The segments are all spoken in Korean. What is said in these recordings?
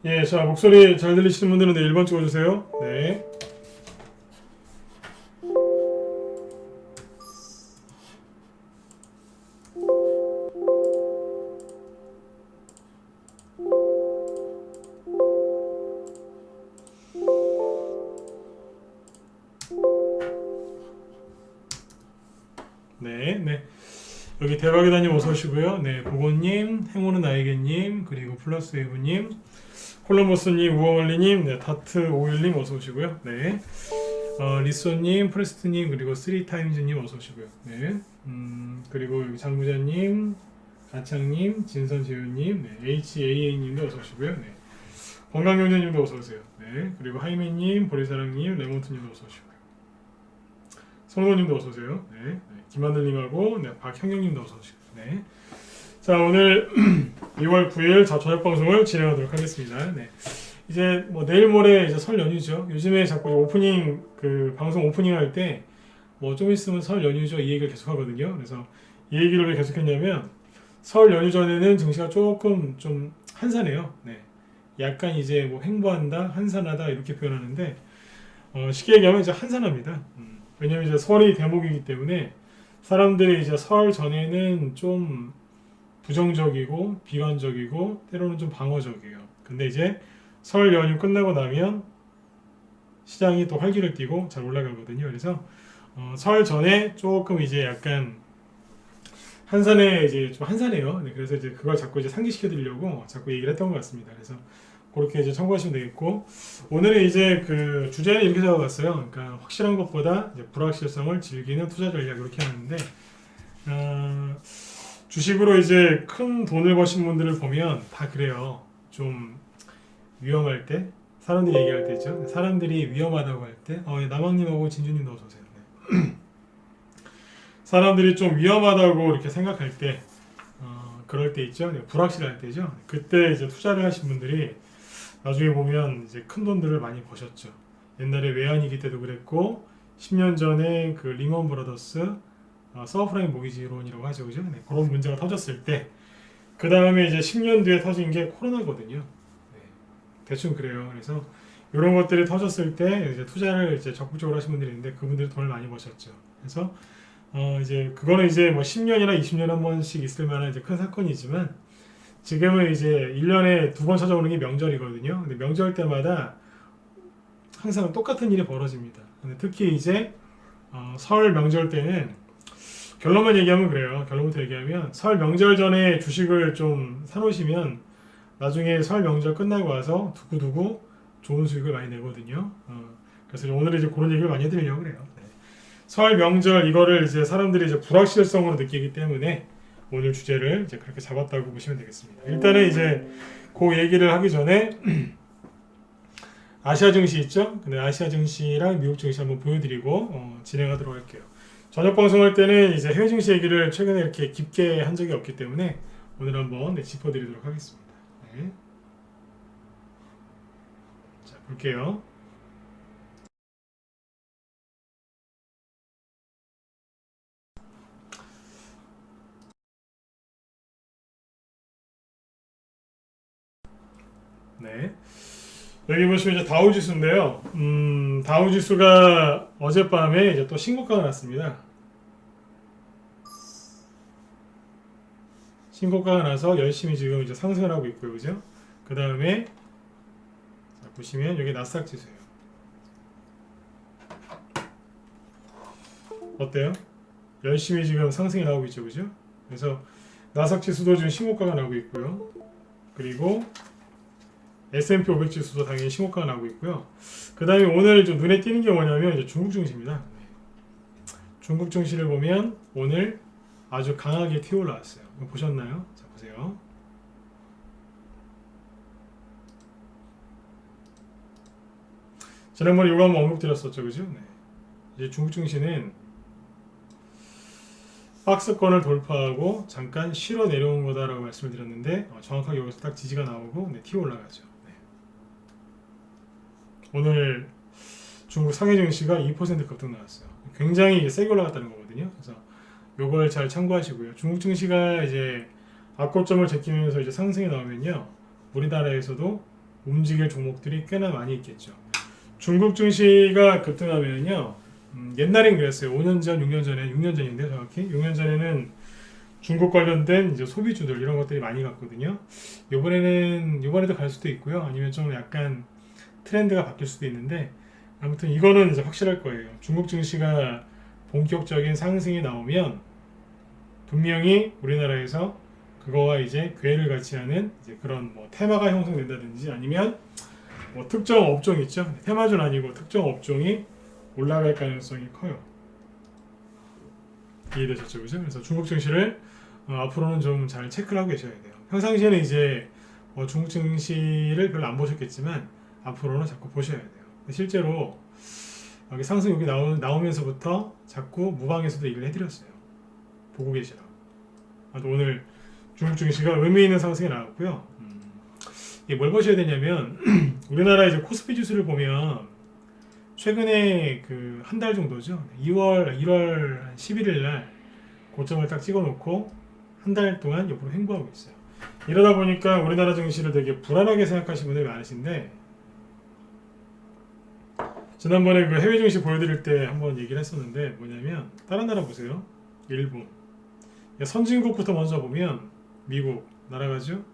예, 자, 목소리 잘 들리시는 분들은 네, 1번 찍어주세요. 네. 네, 네. 여기 대박의 다님 어서 오시고요. 네, 보고님, 행운은 나에게님, 그리고 플러스 웨이브님, 콜럼버스님, 우엉얼리님, 네, 다트 오일님 어서 오시고요. 네, 리소님, 프레스트님, 그리고 쓰리타임즈님 어서 오시고요. 네, 그리고 여기 장부자님, 가창님, 진선재우님, 네, HAA님도 어서 오시고요. 네, 건강경제님도 어서 오세요. 네, 그리고 하이메님, 보리사랑님, 레몬트님도 어서 오시고요. 성도님도 어서 오세요. 네, 네, 김하늘님하고 네, 박형영님도 어서 오시고. 네. 자, 오늘 2월 9일 저녁 방송을 진행하도록 하겠습니다. 네. 이제 뭐 내일 모레 이제 설 연휴죠. 요즘에 자꾸 오프닝 그 방송 오프닝 할 때 뭐 좀 있으면 설 연휴죠 이 얘기를 계속 하거든요. 그래서 이 얘기를 왜 계속했냐면 설 연휴 전에는 증시가 조금 좀 한산해요. 네. 약간 이제 뭐 횡보한다, 한산하다 이렇게 표현하는데 쉽게 얘기하면 이제 한산합니다. 왜냐면 이제 설이 대목이기 때문에 사람들이 이제 설 전에는 좀 부정적이고 비관적이고 때로는 좀 방어적이에요. 근데 이제 설 연휴 끝나고 나면 시장이 또 활기를 띠고 잘 올라가거든요. 그래서 설 전에 조금 이제 약간 한산에 이제 좀 한산해요. 네, 그래서 이제 그걸 자꾸 이제 상기시켜 드리려고 자꾸 얘기를 했던 것 같습니다. 그래서 그렇게 이제 참고하시면 되겠고 오늘은 이제 그 주제는 이렇게 잡아봤어요. 그러니까 확실한 것보다 이제 불확실성을 즐기는 투자 전략 이렇게 하는데 주식으로 이제 큰 돈을 버신 분들을 보면 다 그래요. 좀 위험할 때 사람들이 얘기할 때 있죠. 사람들이 위험하다고 할 때 남학님하고 진주님도 어서 오세요. 네. 사람들이 좀 위험하다고 이렇게 생각할 때 그럴 때 있죠. 네, 불확실할 때죠. 그때 이제 투자를 하신 분들이 나중에 보면 이제 큰 돈들을 많이 버셨죠. 옛날에 외환위기 때도 그랬고 10년 전에 그 리먼 브라더스 서브프라임 모기지론이라고 하죠, 그죠? 네, 그런 문제가 터졌을 때 그 다음에 이제 10년 뒤에 터진 게 코로나거든요. 네, 대충 그래요. 그래서 이런 것들이 터졌을 때 이제 투자를 이제 적극적으로 하신 분들이 있는데 그분들이 돈을 많이 버셨죠. 그래서 이제 그거는 이제 뭐 10년이나 20년에 한 번씩 있을 만한 이제 큰 사건이지만 지금은 이제 1년에 두 번 찾아오는 게 명절이거든요. 근데 명절 때마다 항상 똑같은 일이 벌어집니다. 근데 특히 이제 설 명절 때는 결론만 얘기하면 그래요. 결론부터 얘기하면 설 명절 전에 주식을 좀 사놓으시면 나중에 설 명절 끝나고 와서 두고두고 좋은 수익을 많이 내거든요. 그래서 오늘 이제 그런 얘기를 많이 해드리려고 그래요. 네. 설 명절 이거를 이제 사람들이 이제 불확실성으로 느끼기 때문에 오늘 주제를 이제 그렇게 잡았다고 보시면 되겠습니다. 일단은 이제 그 얘기를 하기 전에 아시아 증시 있죠? 근데 아시아 증시랑 미국 증시 한번 보여드리고 진행하도록 할게요. 저녁 방송할 때는 이제 해외 증시 얘기를 최근에 이렇게 깊게 한 적이 없기 때문에 오늘 한번 짚어드리도록 하겠습니다. 네. 자, 볼게요. 네. 여기 보시면 이제 다우 지수인데요. 다우 지수가 어젯밤에 이제 또 신고가가 났습니다. 신고가가 나서 열심히 지금 이제 상승을 하고 있고요, 그죠? 그 다음에 보시면 여기 나스닥 지수예요. 어때요? 열심히 지금 상승이 나오고 있죠, 그죠? 그래서 나스닥 지수도 지금 신고가가 나오고 있고요. 그리고 S&P 500 지수도 당연히 신고가가 나오고 있고요. 그 다음에 오늘 좀 눈에 띄는 게 뭐냐면 이제 중국 증시입니다. 중국 증시를 보면 오늘 아주 강하게 튀어 올라왔어요. 보셨나요? 자, 보세요. 지난번에 이거 한번 언급드렸었죠, 그죠? 네. 이제 중국 증시는 박스권을 돌파하고 잠깐 쉬러 내려온 거다라고 말씀을 드렸는데 정확하게 여기서 딱 지지가 나오고 네, 튀어 올라가죠. 네. 오늘 중국 상해 증시가 2% 급등 나왔어요. 굉장히 세게 올라갔다는 거거든요. 그래서 요걸 잘 참고하시고요. 중국 증시가 이제 악고점을 제끼면서 이제 상승이 나오면요, 우리나라에서도 움직일 종목들이 꽤나 많이 있겠죠. 중국 증시가 급등하면요. 옛날엔 그랬어요. 5년 전, 6년 전에, 6년 전인데 정확히 6년 전에는 중국 관련된 이제 소비주들 이런 것들이 많이 갔거든요. 이번에도 갈 수도 있고요. 아니면 좀 약간 트렌드가 바뀔 수도 있는데 아무튼 이거는 이제 확실할 거예요. 중국 증시가 본격적인 상승이 나오면 분명히 우리나라에서 그거와 이제 궤를 같이 하는 이제 그런 뭐 테마가 형성된다든지 아니면 뭐 특정 업종 있죠. 테마주는 아니고 특정 업종이 올라갈 가능성이 커요. 이해되셨죠, 그죠? 그래서 중국 증시를 앞으로는 좀 잘 체크를 하고 계셔야 돼요. 평상시에는 이제 중국 증시를 별로 안 보셨겠지만 앞으로는 자꾸 보셔야 돼요. 실제로 여기 상승 여기 나오면서부터 자꾸 무방에서도 얘기를 해드렸어요. 보고 계시라고. 오늘 중국 증시가 의미 있는 상승이 나왔고요. 이게 뭘 보셔야 되냐면 우리나라 이제 코스피 지수를 보면 최근에 그 한 달 정도죠. 1월 11일 날 고점을 딱 찍어놓고 한 달 동안 옆으로 횡보하고 있어요. 이러다 보니까 우리나라 증시를 되게 불안하게 생각하시는 분들이 많으신데 지난번에 그 해외 증시 보여드릴 때 한번 얘기를 했었는데 뭐냐면 다른 나라 보세요. 일본. 선진국부터 먼저 보면 미국 날아가죠.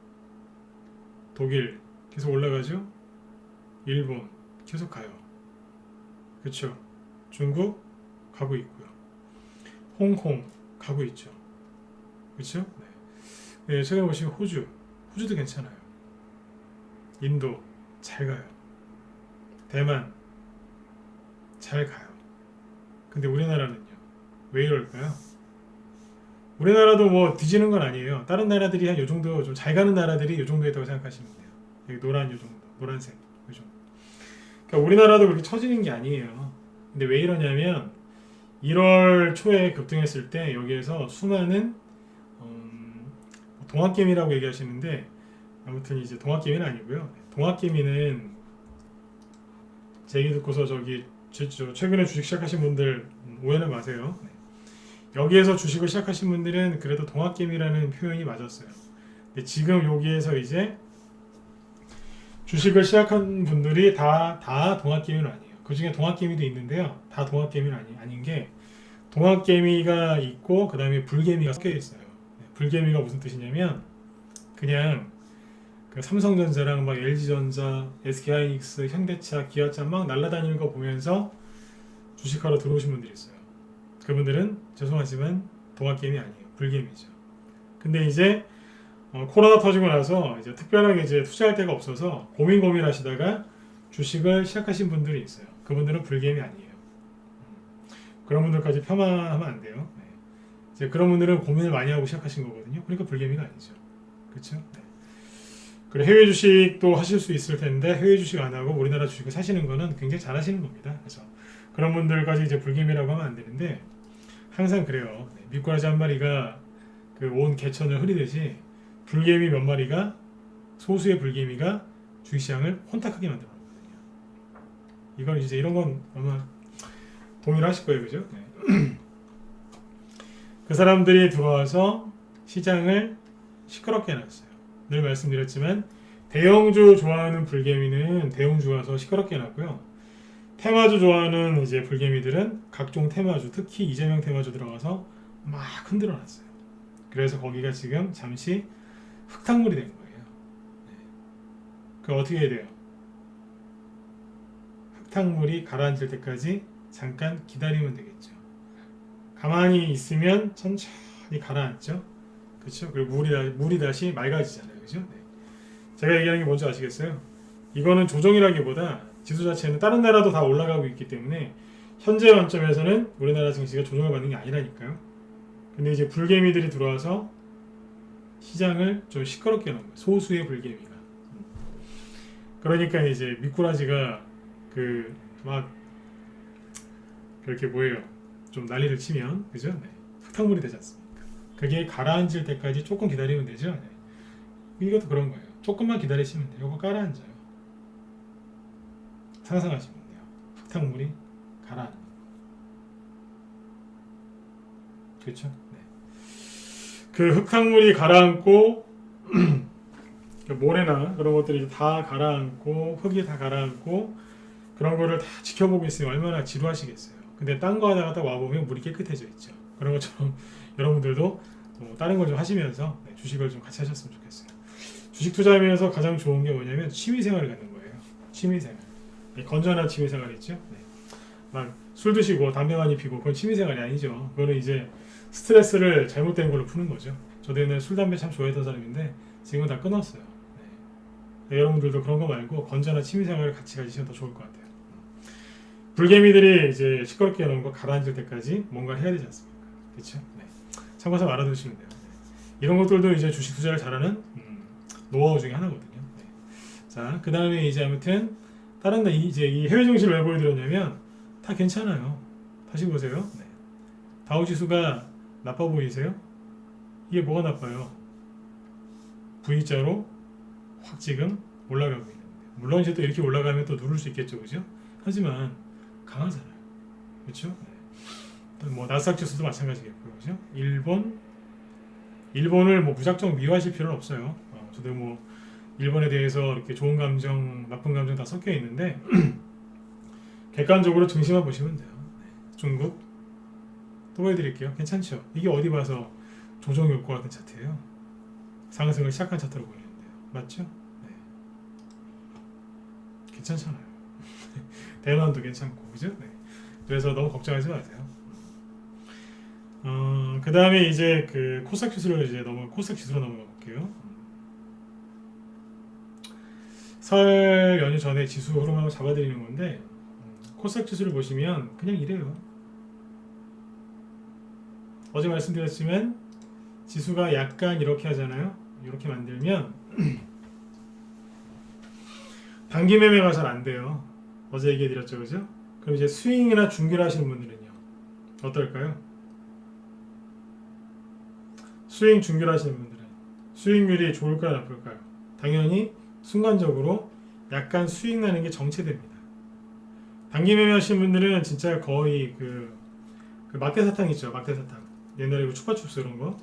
독일 계속 올라가죠. 일본 계속 가요. 그렇죠. 중국 가고 있고요. 홍콩 가고 있죠. 그렇죠? 네. 최근에 보시면 호주도 괜찮아요. 인도 잘 가요. 대만 잘 가요. 근데 우리나라는요. 왜 이럴까요? 우리나라도 뭐 뒤지는 건 아니에요. 다른 나라들이 한 요 정도 좀 잘 가는 나라들이 요 정도 있다고 생각하시면 돼요. 여기 노란 요 정도, 노란색 요 정도. 그러니까 우리나라도 그렇게 처지는 게 아니에요. 근데 왜 이러냐면 1월 초에 급등했을 때 여기에서 수많은 동학개미라고 얘기하시는데 아무튼 이제 동학개미는 아니고요. 동학개미는 제 얘기 듣고서 최근에 주식 시작하신 분들 오해는 마세요. 여기에서 주식을 시작하신 분들은 그래도 동학개미라는 표현이 맞았어요. 근데 지금 여기에서 이제 주식을 시작한 분들이 다 동학개미는 아니에요. 그 중에 동학개미도 있는데요. 다 동학개미는 아닌 게 동학개미가 있고 그 다음에 불개미가 섞여 있어요. 불개미가 무슨 뜻이냐면 그냥 그 삼성전자랑 막 LG전자, SK하이닉스, 현대차, 기아차 막 날아다니는 거 보면서 주식하러 들어오신 분들이 있어요. 그분들은 죄송하지만 동학개미 아니에요. 불개미죠. 근데 이제 코로나 터지고 나서 이제 특별하게 이제 투자할 데가 없어서 고민하시다가 주식을 시작하신 분들이 있어요. 그분들은 불개미 아니에요. 그런 분들까지 폄하하면 안 돼요. 네. 이제 그런 분들은 고민을 많이 하고 시작하신 거거든요. 그러니까 불개미가 아니죠. 그렇죠? 네. 그리고 해외 주식도 하실 수 있을 텐데 해외 주식 안 하고 우리나라 주식을 사시는 거는 굉장히 잘하시는 겁니다. 그래서 그런 분들까지 이제 불개미라고 하면 안 되는데 항상 그래요. 네. 미꾸라지 한 마리가 그 온 개천을 흐리듯이 불개미 몇 마리가 소수의 불개미가 주식시장을 혼탁하게 만들어 놓거든요. 이건 이제 이런 건 아마 동의를 하실 거예요, 그죠? 네. 그 사람들이 들어와서 시장을 시끄럽게 해놨어요. 늘 말씀드렸지만 대형주 좋아하는 불개미는 대형주 가서 시끄럽게 해놨고요. 테마주 좋아하는 이제 불개미들은 각종 테마주, 특히 이재명 테마주 들어가서 막 흔들어놨어요. 그래서 거기가 지금 잠시 흙탕물이 된 거예요. 네. 그럼 어떻게 해야 돼요? 흙탕물이 가라앉을 때까지 잠깐 기다리면 되겠죠. 가만히 있으면 천천히 가라앉죠. 그렇죠? 그리고 물이 다시 맑아지잖아요. 그죠? 네. 제가 얘기하는 게 뭔지 아시겠어요? 이거는 조정이라기보다 지수 자체는 다른 나라도 다 올라가고 있기 때문에 현재 관점에서는 우리나라 증시가 조정을 받는 게 아니라니까요. 근데 이제 불개미들이 들어와서 시장을 좀 시끄럽게 하는 거예요. 소수의 불개미가. 그러니까 이제 미꾸라지가 막 그렇게 뭐예요? 좀 난리를 치면 그죠? 네. 흙탕물이 되지 않습니까? 그게 가라앉을 때까지 조금 기다리면 되죠. 네. 이것도 그런 거예요. 조금만 기다리시면 돼요. 이거 가라앉아요. 상상하시면 돼요. 흙탕물이 가라앉는 거. 그렇죠? 네. 그 흙탕물이 가라앉고 모래나 그런 것들이 이제 다 가라앉고 흙이 다 가라앉고 그런 거를 다 지켜보고 있으면 얼마나 지루하시겠어요. 근데 딴 거 하다가 딱 와보면 물이 깨끗해져 있죠. 그런 것처럼 여러분들도 다른 걸 좀 하시면서 주식을 좀 같이 하셨으면 좋겠어요. 주식 투자하면서 가장 좋은 게 뭐냐면 취미생활을 갖는 거예요. 취미생활. 건전한 취미생활 있죠. 막 술 드시고 담배 많이 피고 그건 취미생활이 아니죠. 그거는 이제 스트레스를 잘못된 걸로 푸는 거죠. 저도 옛날에 술 담배 참 좋아했던 사람인데 지금은 다 끊었어요. 여러분들도 그런 거 말고 건전한 취미생활을 같이 가지시면 더 좋을 것 같아요. 불개미들이 이제 시끄럽게 노는 거 가라앉을 때까지 뭔가 해야 되지 않습니까? 그렇죠? 참고서 알아두시면 돼요. 이런 것들도 이제 주식 투자를 잘하는 노하우 중에 하나거든요. 자, 그 다음에 이제 아무튼 다른 이제 이 해외 증시를 왜 보여드렸냐면 다 괜찮아요. 다시 보세요. 다우 지수가 나빠 보이세요? 이게 뭐가 나빠요? V자로 확 지금 올라가고 있는데 물론 이제 또 이렇게 올라가면 또 누를 수 있겠죠, 그죠? 하지만 강하잖아요, 그렇죠? 뭐 나스닥 지수도 마찬가지겠고요, 그죠? 일본을 뭐 무작정 미워하실 필요는 없어요. 저도 뭐 일본에 대해서 이렇게 좋은 감정, 나쁜 감정 다 섞여 있는데 객관적으로 증시만 보시면 돼요. 중국 또 보여드릴게요. 괜찮죠? 이게 어디 봐서 조정 효과 같은 차트예요. 상승을 시작한 차트로 보이는데요, 맞죠? 괜찮잖아요. 대만도 괜찮고, 그죠? 그래서 너무 걱정하지 마세요. 그 다음에 이제 그 코스닥 지수를 코스닥 지수로 넘어가 볼게요. 설 연휴 전에 지수 흐름을 잡아드리는 건데 코스닥 지수를 보시면 그냥 이래요. 어제 말씀드렸지만 지수가 약간 이렇게 하잖아요. 이렇게 만들면 단기 매매가 잘 안 돼요. 어제 얘기해드렸죠, 그죠? 그럼 이제 스윙이나 중기를 하시는 분들은요, 어떨까요? 스윙 중기를 하시는 분들은 수익률이 좋을까요, 나쁠까요? 당연히 순간적으로 약간 수익 나는 게 정체됩니다. 단기 매매 하시는 분들은 진짜 거의 그 막대 사탕 있죠, 막대 사탕. 옛날에 그 추파춥스 이런 거.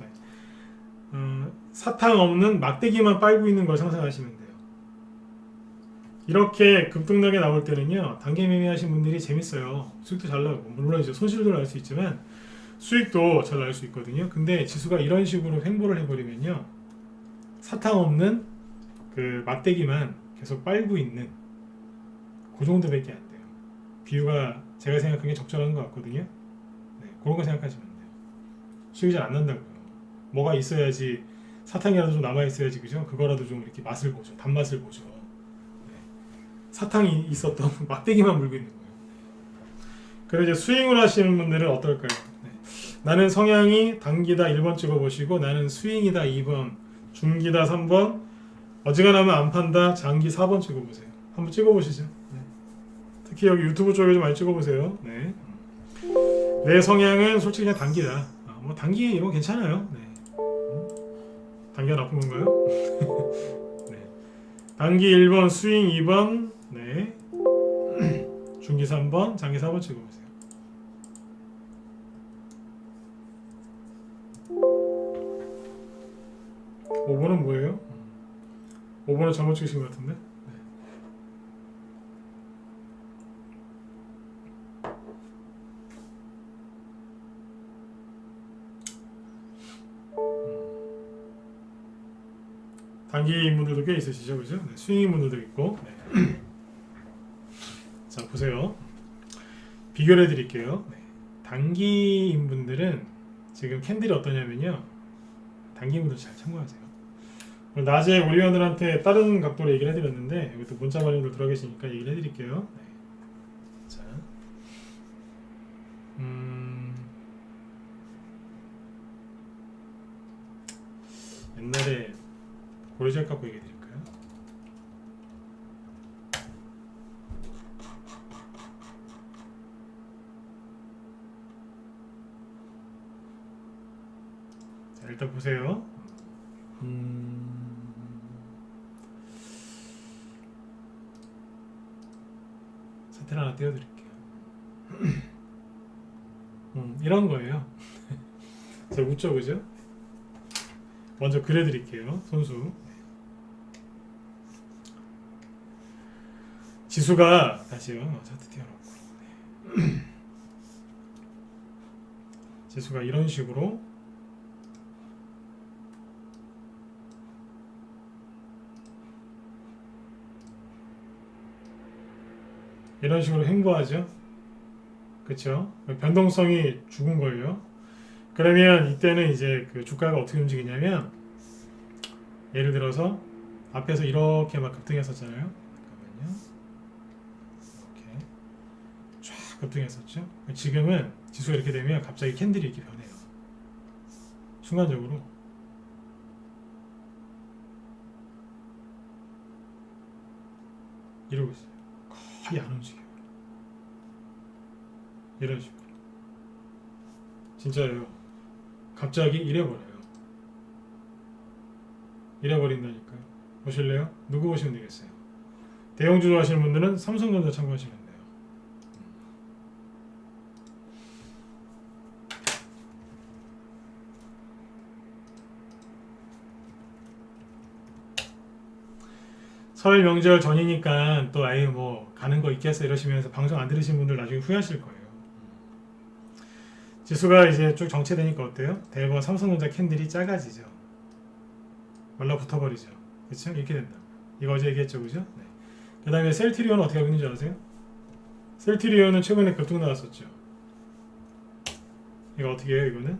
사탕 없는 막대기만 빨고 있는 걸 상상하시면 돼요. 이렇게 급등락에 나올 때는요, 단기 매매 하시는 분들이 재밌어요. 수익도 잘 나고, 물론 이제 손실도 날 수 있지만 수익도 잘 날 수 있거든요. 근데 지수가 이런 식으로 횡보를 해버리면요, 사탕 없는 그 막대기만 계속 빨고 있는 그 정도밖에 안 돼요. 비유가 제가 생각하기에 적절한 것 같거든요. 그런 거 생각하시면 돼요. 수익이 잘 안 난다고요. 뭐가 있어야지, 사탕이라도 좀 남아 있어야지, 그죠? 그거라도 좀 이렇게 맛을 보죠. 단맛을 보죠. 사탕이 있었던 막대기만 물고 있는 거예요. 그래서 이제 스윙을 하시는 분들은 어떨까요? 나는 성향이 단기다 1번 찍어보시고, 나는 스윙이다 2번, 중기다 3번, 어지간하면 안 판다 장기 4번 찍어보세요. 한번 찍어보시죠. 특히 여기 유튜브 쪽에 좀 많이 찍어보세요. 내 성향은 솔직히 그냥 단기다. 뭐 단기 이런 거 괜찮아요. 단기가 나쁜 건가요? 단기 1번, 스윙 2번, 중기 3번, 장기 4번 찍어보세요. 오 5번은 뭐예요? 5번은 잘못 찍으신 것 같은데? 단기인 분들도 꽤 있으시죠, 그죠? 스윙인 분들도 있고. 자, 보세요. 비교를 해드릴게요. 단기인 분들은 지금 캔들이 어떠냐면요, 단기인 분들 잘 참고하세요. 낮에 우리 회원들한테 다른 각도로 얘기를 해드렸는데, 여기 또 문자 관련들 들어가 계시니까 얘기를 해드릴게요. 자, 옛날에 고려지역 갖고 얘기해 드릴까요? 자, 일단 보세요. 사태를 하나 띄워드릴게요. 이런 거예요. 제가 웃죠, 그죠? 먼저 그려드릴게요. 손수. 지수가 다시요. 차트 띄워놓고 지수가 이런 식으로 횡보하죠. 그쵸? 변동성이 죽은 걸요. 그러면 이때는 이제 그 주가가 어떻게 움직이냐면 예를 들어서 앞에서 이렇게 막 급등했었잖아요. 잠깐만요. 이렇게 쫙 급등했었죠. 지금은 지수가 이렇게 되면 갑자기 캔들이 이렇게 변해요. 순간적으로. 이러고 있어요. 거의 안 움직여요. 이런 식으로. 진짜예요. 갑자기 이래버려요. 이래버린다니까요. 보실래요? 누구 보시면 되겠어요? 대형주도 하시는 분들은 삼성전자 참고하시면 돼요. 설 명절 전이니까 또 아예 뭐 가는 거 있겠어 이러시면서 방송 안 들으신 분들 나중에 후회하실 거예요. 지수가 이제 쭉 정체되니까 어때요? 대부분 삼성전자 캔들이 작아지죠. 말라붙어버리죠. 그쵸? 이렇게 된다. 이거 어제 얘기했죠, 그죠? 네. 그 다음에 셀트리온은 어떻게 하고 있는지 아세요? 셀트리온은 최근에 급등 나왔었죠. 이거 어떻게 해요, 이거는?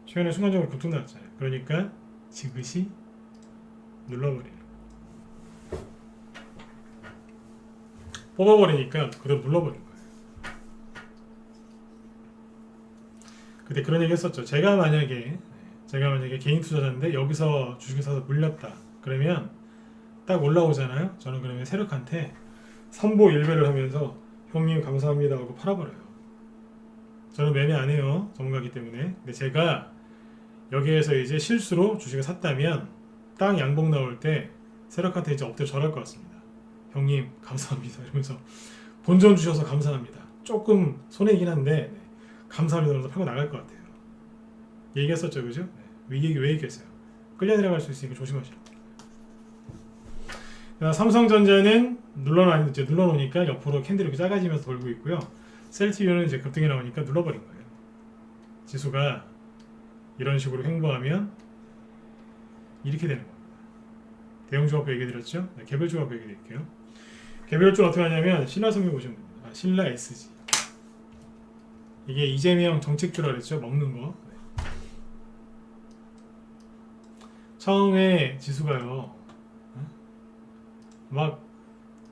최근에 순간적으로 급등 나왔잖아요. 그러니까 지그시 눌러버리는. 뽑아버리니까 그대로 눌러버리는 거예요. 그때 그런 얘기 했었죠. 제가 만약에 개인 투자자인데 여기서 주식을 사서 물렸다. 그러면 딱 올라오잖아요. 저는 그러면 세력한테 삼보일배를 하면서 형님 감사합니다 하고 팔아버려요. 저는 매매 안 해요. 전문가이기 때문에. 근데 제가 여기에서 이제 실수로 주식을 샀다면 딱 양봉 나올 때 세력한테 이제 엎드려 절할 것 같습니다. 형님 감사합니다 이러면서 본전 주셔서 감사합니다. 조금 손해이긴 한데 감사합니다 이러면서 팔고 나갈 것 같아요. 얘기했었죠, 그죠? 네. 왜 얘기했어요? 끌려 내려갈 수 있으니까 조심하시라고. 삼성전자는 눌러놓으니까 옆으로 캔들이 이렇게 작아지면서 돌고 있고요. 셀트리온은 이제 급등이 나오니까 눌러버린 거예요. 지수가 이런 식으로 횡보하면 이렇게 되는 겁니다. 대형주가표 얘기해드렸죠? 네, 개별주가표 얘기해드릴게요. 개별주는 어떻게 하냐면 신라성명 보시면 됩니다. 신라 SG. 이게 이재명 정책주라 그랬죠? 먹는 거. 네. 처음에 지수가요. 막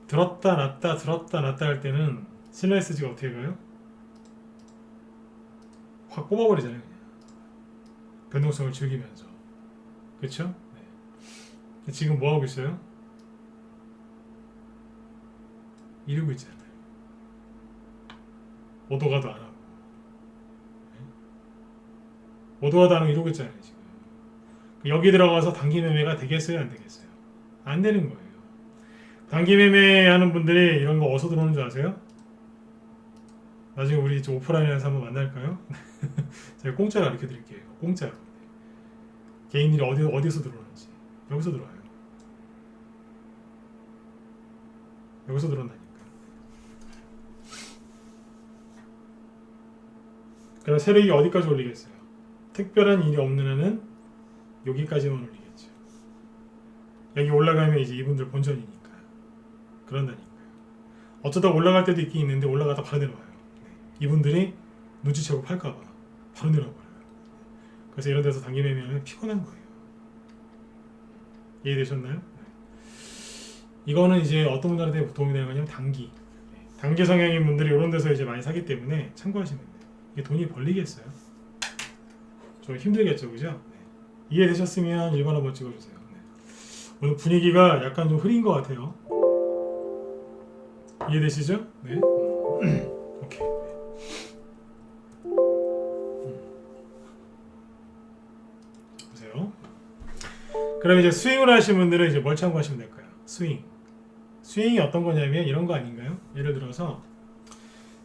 들었다 놨다 할 때는 신라 SG가 어떻게 가요? 확 뽑아버리잖아요. 그냥. 변동성을 즐기면서. 그쵸? 네. 지금 뭐 하고 있어요? 이러고 있잖아요. 오도가도 안 하고. 네. 오도가도 안 하고 이러고 있잖아요. 지금. 여기 들어가서 단기 매매가 되겠어요? 안 되겠어요? 안 되는 거예요. 단기 매매하는 분들이 이런 거 어디서 들어오는 줄 아세요? 나중에 우리 오프라인에서 한번 만날까요? 제가 공짜로 가르쳐 드릴게요. 공짜로. 개인들이 어디서 들어오는지. 여기서 들어와요. 여기서 들어온다니까. 그럼 세력이 어디까지 올리겠어요? 특별한 일이 없는 한은 여기까지만 올리겠죠. 여기 올라가면 이제 이분들 본전이니까. 그런다니까요. 어쩌다 올라갈 때도 있긴 있는데 올라가다 바로 내려와요. 이분들이 눈치채고 팔까봐 바로 내려와버려요. 그래서 이런 데서 단기 매매하면 피곤한 거예요. 이해되셨나요? 이거는 이제 어떤 분들한테 도움이 되는 거냐면 단기 성향인 분들이 이런 데서 이제 많이 사기 때문에 참고하시면 돼요. 이게 돈이 벌리겠어요? 좀 힘들겠죠, 그죠? 네. 이해되셨으면 1번 한번 찍어주세요. 네. 오늘 분위기가 약간 좀 흐린 것 같아요. 이해되시죠? 네. 오케이. 보세요. 그럼 이제 스윙을 하시는 분들은 이제 뭘 참고하시면 될까요? 스윙이 어떤 거냐면 이런 거 아닌가요? 예를 들어서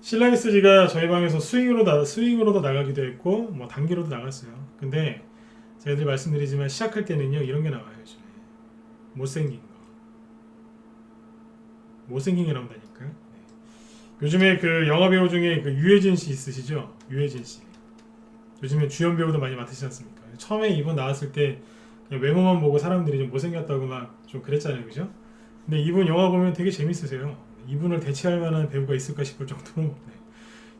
신라 SG가 저희 방에서 스윙으로도 나가기도 했고 뭐 단기로도 나갔어요. 근데 제가 늘 말씀드리지만 시작할 때는요 이런 게 나와요. 요즘에 못생긴 거 못생긴 게 나온다니까요. 네. 요즘에 그 영화 배우 중에 그 유해진 씨 있으시죠? 유해진 씨. 요즘에 주연 배우도 많이 맡으시지 않습니까? 처음에 이분 나왔을 때 그냥 외모만 보고 사람들이 좀 못생겼다고 막 좀 그랬잖아요, 그죠? 근데 이분 영화 보면 되게 재밌으세요. 이분을 대체할 만한 배우가 있을까 싶을 정도로 네.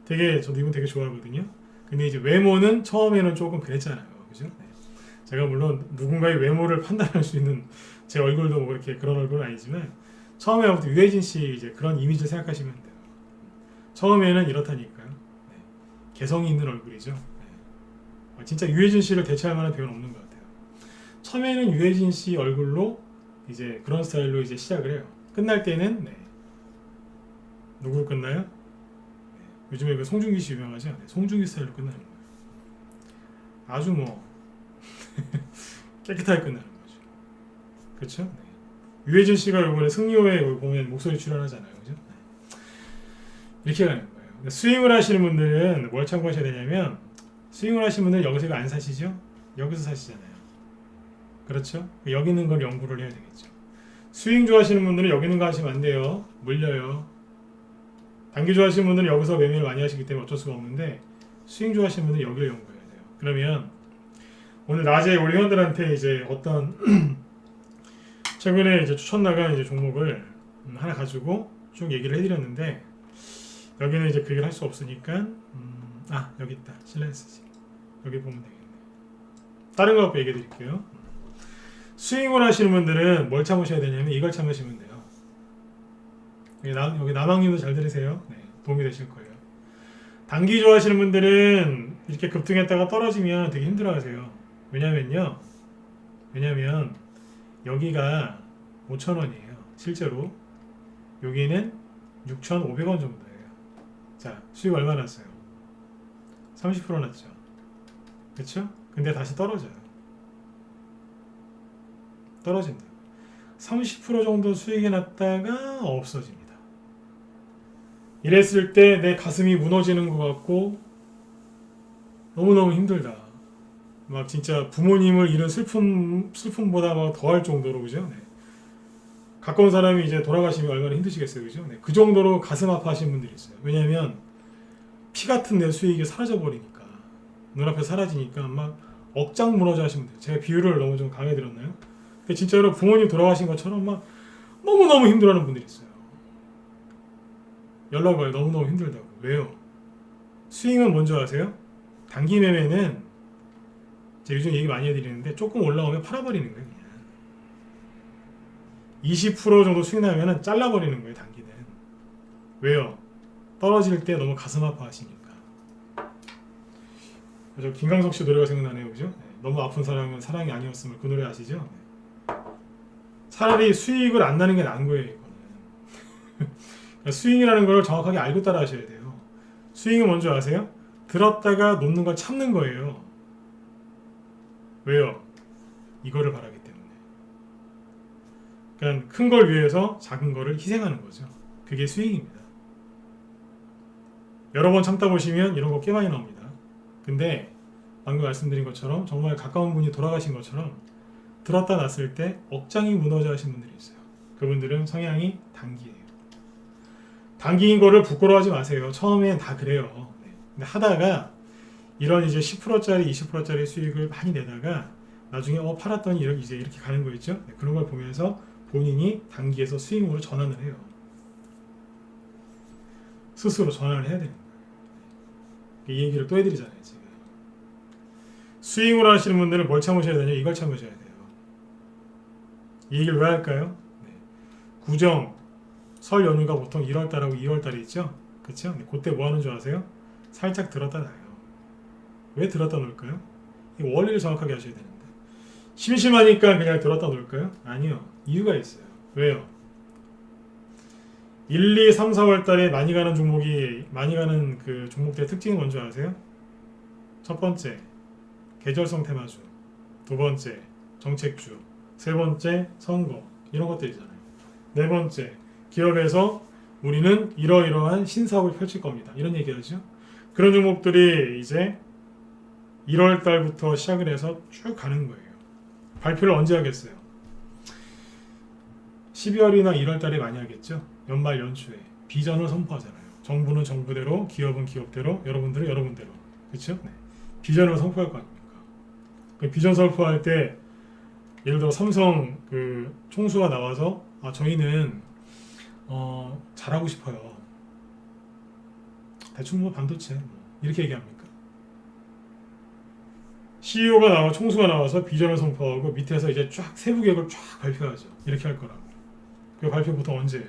되게 저도 이분 되게 좋아하거든요. 근데 이제 외모는 처음에는 조금 그랬잖아요, 그죠? 네. 제가 물론 누군가의 외모를 판단할 수 있는 제 얼굴도 뭐 이렇게 그런 얼굴은 아니지만 처음에 아무튼 유해진 씨 이제 그런 이미지를 생각하시면 돼요. 처음에는 이렇다니까요. 네. 개성이 있는 얼굴이죠. 네. 진짜 유해진 씨를 대체할 만한 배우는 없는 것 같아요. 처음에는 유해진 씨 얼굴로 이제 그런 스타일로 이제 시작을 해요. 끝날 때는 네. 누구로 끝나요? 네. 요즘에 그 송중기 씨 유명하죠? 네. 송중기 스타일로 끝나는 거예요. 아주 뭐 깨끗하게 끝나는 거죠. 그렇죠? 네. 유해진 씨가 이번에 승리호에 보면 목소리 출연하잖아요, 그죠? 네. 이렇게 가는 거예요. 스윙을 하시는 분들은 뭘 참고하셔야 되냐면 스윙을 하시는 분들은 여기서 안 사시죠? 여기서 사시잖아요. 그렇죠? 여기 있는 걸 연구를 해야 되겠죠. 스윙 좋아하시는 분들은 여기 있는 거 하시면 안 돼요. 물려요. 단기 좋아하시는 분들은 여기서 매매를 많이 하시기 때문에 어쩔 수가 없는데 스윙 좋아하시는 분들은 여기를 연구해야 돼요. 그러면 오늘 낮에 우리 회원들한테 이제 어떤 최근에 이제 추천 나간 이제 종목을 하나 가지고 쭉 얘기를 해드렸는데 여기는 이제 그 얘기를 할 수 없으니까 여기 있다. 실렌스지. 여기 보면 되겠네. 다른 거 갖고 얘기해 드릴게요. 스윙을 하시는 분들은 뭘 참으셔야 되냐면 이걸 참으시면 돼요. 여기 남학님도 잘 들으세요. 네, 도움이 되실 거예요. 단기 좋아하시는 분들은 이렇게 급등했다가 떨어지면 되게 힘들어하세요. 왜냐면 여기가 5,000원이에요. 실제로 여기는 6,500원 정도예요. 자, 수익 얼마 났어요? 30% 났죠. 그렇죠? 근데 다시 떨어져요. 떨어진다. 30% 정도 수익이 났다가 없어집니다. 이랬을 때 내 가슴이 무너지는 것 같고 너무너무 힘들다. 막 진짜 부모님을 잃은 슬픔보다 막 더할 정도로, 그죠? 네. 가까운 사람이 이제 돌아가시면 얼마나 힘드시겠어요, 그죠? 네. 그 정도로 가슴 아파하시는 분들이 있어요. 왜냐하면 피 같은 내 수익이 사라져 버리니까, 눈앞에 사라지니까 막 억장 무너져 하시는 분들. 제가 비유를 너무 좀 강하게 들었나요? 근데 진짜로 부모님 돌아가신 것처럼 막 너무너무 힘들어하는 분들이 있어요. 연락 와요. 너무너무 힘들다고. 왜요? 스윙은 뭔지 아세요? 단기 매매는 제가 요즘 얘기 많이 해드리는데 조금 올라오면 팔아버리는 거예요. 그냥 20% 정도 수익 나면 잘라버리는 거예요. 단기는. 왜요? 떨어질 때 너무 가슴 아파하시니까. 저 김광석 씨 노래가 생각나네요. 그죠? 네. 너무 아픈 사랑은 사랑이 아니었음을, 그 노래 아시죠? 네. 차라리 수익을 안 나는 게 나은 거예요. 이거는. 그러니까 스윙이라는 걸 정확하게 알고 따라 하셔야 돼요. 스윙은 뭔지 아세요? 들었다가 놓는 걸 참는 거예요. 왜요? 이거를 바라기 때문에. 그러니까 큰 걸 위해서 작은 거를 희생하는 거죠. 그게 스윙입니다. 여러 번 참다 보시면 이런 거 꽤 많이 나옵니다. 근데 방금 말씀드린 것처럼 정말 가까운 분이 돌아가신 것처럼 들었다 놨을 때 억장이 무너져 하신 분들이 있어요. 그분들은 성향이 단기예요. 단기인 거를 부끄러워하지 마세요. 처음엔 다 그래요. 네. 근데 하다가 이런 이제 10%짜리, 20%짜리 수익을 많이 내다가 나중에 팔았더니 이제 이렇게 가는 거 있죠? 네. 그런 걸 보면서 본인이 단기에서 수익으로 전환을 해요. 스스로 전환을 해야 되는 거예요. 이 얘기를 또 해드리잖아요, 지금. 스윙으로 하시는 분들은 뭘 참으셔야 되냐? 이걸 참으셔야 돼요. 이 얘기를 왜 할까요? 네. 구정, 설 연휴가 보통 1월달하고 2월달에 있죠? 그쵸? 그때 뭐 하는 줄 아세요? 살짝 들었다 놔요. 왜 들었다 놓을까요? 이 원리를 정확하게 하셔야 되는데. 심심하니까 그냥 들었다 놓을까요? 아니요. 이유가 있어요. 왜요? 1, 2, 3, 4월 달에 많이 가는 그 종목들의 특징이 뭔지 아세요? 첫 번째, 계절성 테마주. 두 번째, 정책주. 세 번째, 선거. 이런 것들이잖아요. 네 번째, 기업에서 우리는 이러이러한 신사업을 펼칠 겁니다. 이런 얘기하죠. 그런 종목들이 이제 1월 달부터 시작을 해서 쭉 가는 거예요. 발표를 언제 하겠어요? 12월이나 1월 달에 많이 하겠죠. 연말 연초에 비전을 선포하잖아요. 정부는 정부대로, 기업은 기업대로, 여러분들은 여러분대로. 그렇죠? 네. 비전을 선포할 거 아닙니까? 그 비전 선포할 때 예를 들어 삼성 그 총수가 나와서 저희는 잘하고 싶어요. 대충 뭐 반도체 이렇게 얘기합니까? CEO가 나와 총수가 나와서 비전을 선포하고 밑에서 이제 쫙 세부 계획을 쫙 발표하죠. 이렇게 할 거라고. 그 발표 보통 언제예요?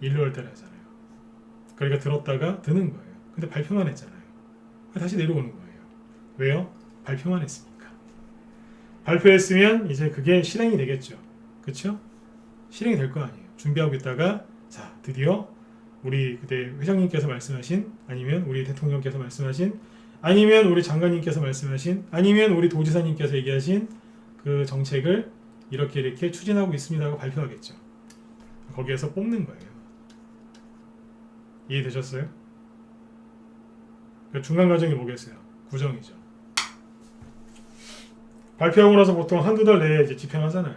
1, 2월 달에 하잖아요. 그러니까 들었다가 드는 거예요. 근데 발표만 했잖아요. 다시 내려오는 거예요. 왜요? 발표만 했으니까. 발표했으면 이제 그게 실행이 되겠죠. 그렇죠? 실행이 될 거 아니에요. 준비하고 있다가 자 드디어 우리 그때 회장님께서 말씀하신, 아니면 우리 대통령께서 말씀하신, 아니면 우리 장관님께서 말씀하신, 아니면 우리 도지사님께서 얘기하신 그 정책을 이렇게 추진하고 있습니다 하고 발표하겠죠. 거기에서 뽑는 거예요. 이해되셨어요? 그 중간 과정이 뭐겠어요? 구정이죠. 발표하고 나서 보통 한두 달 내에 이제 집행하잖아요.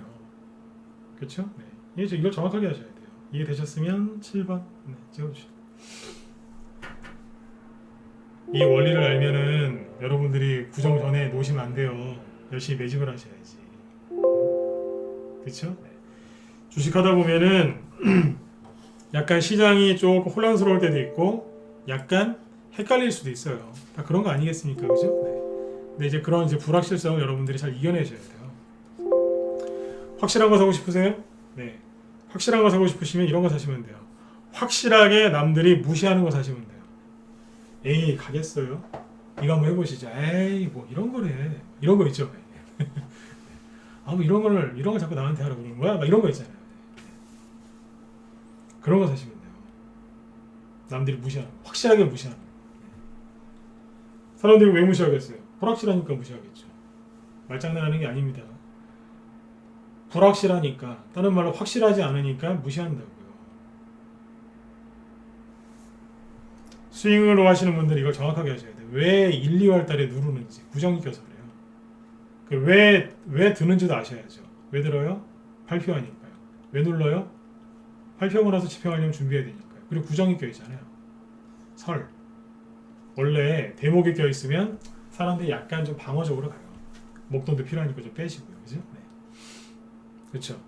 그렇죠? 네. 이걸 정확하게 하셔야 돼요. 이해되셨으면 7번 찍어주시죠. 이 원리를 알면은 여러분들이 구정 전에 놓으시면 안 돼요. 열심히 매집을 하셔야지. 그렇죠? 네. 주식하다 보면은 약간 시장이 조금 혼란스러울 때도 있고 약간 헷갈릴 수도 있어요. 다 그런 거 아니겠습니까? 그죠? 네. 근데 이제 그런 불확실성을 여러분들이 잘 이겨내셔야 돼요. 확실한 거 사고 싶으세요? 네. 확실한 거 사고 싶으시면 이런 거 사시면 돼요. 확실하게 남들이 무시하는 거 사시면 돼요. 에이 가겠어요? 이거 한번 해보시죠. 에이 뭐 이런 거래. 이런 거 있죠. 뭐 이런 걸 자꾸 남한테 하라고 그러는 거야? 막 이런 거 있잖아요. 그런 거 사시면 돼요. 남들이 무시하는 거. 확실하게 무시하는 거. 사람들이 왜 무시하겠어요? 불확실하니까 무시하겠죠. 말장난하는 게 아닙니다. 불확실하니까, 다른 말로 확실하지 않으니까 무시한다고요. 스윙으로 하시는 분들이 이걸 정확하게 하셔야 돼요. 왜 1, 2월 달에 누르는지 구정이 껴서 그래요. 왜 드는지도 아셔야죠. 왜 들어요? 발표하니까요. 왜 눌러요? 발표하고 나서 집행하려면 준비해야 되니까요. 그리고 구정이 껴있잖아요. 설. 원래 대목이 껴있으면 사람들이 약간 좀 방어적으로 가요. 목돈도 필요하니까 좀 빼시고요. 그죠? 네. 그렇죠.